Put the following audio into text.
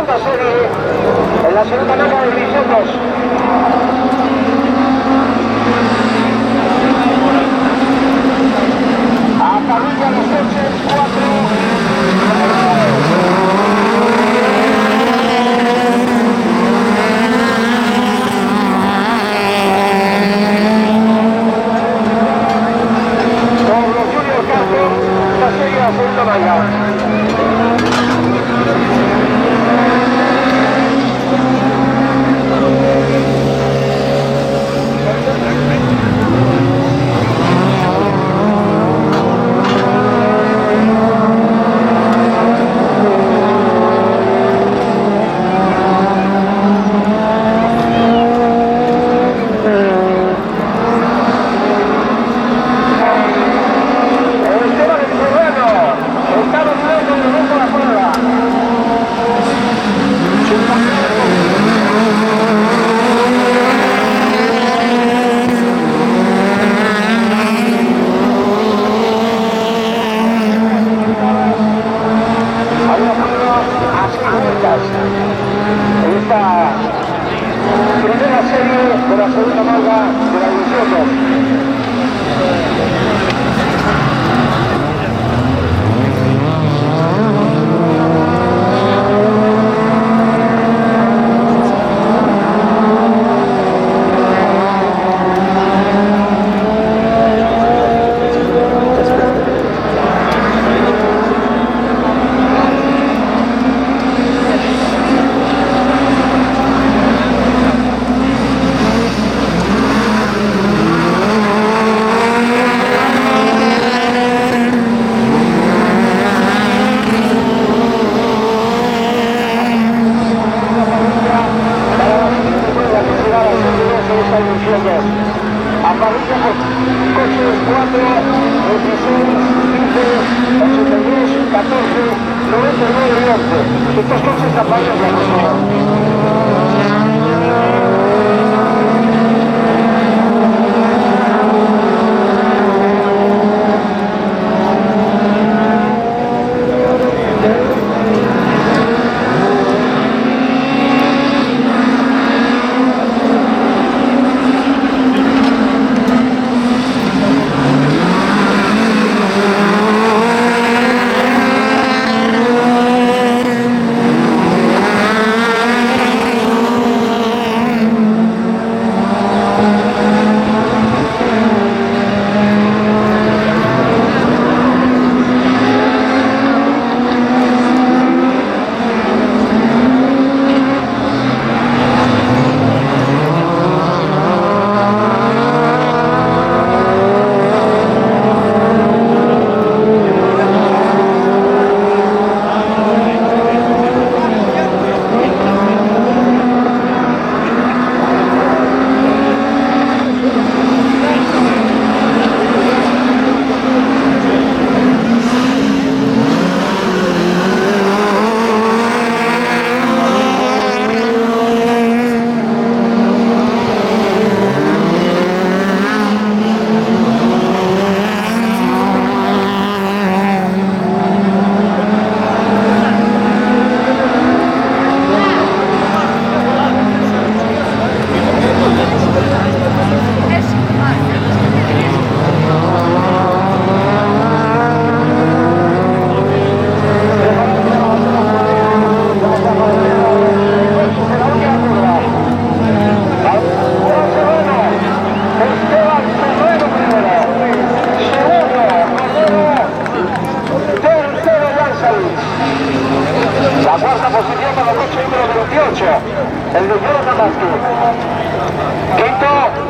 segunda serie, en la segunda marca de División 2. A parrilla los coches, 4. Segunda manga. Primera serie de la segunda marca de la División 2. A parrilla coches 4, 16, 15, 82, 14, 99 y 11. Estos coches a parrilla. La cuarta posición para el coche número 28, el de Jonathan Vázquez. Quinto,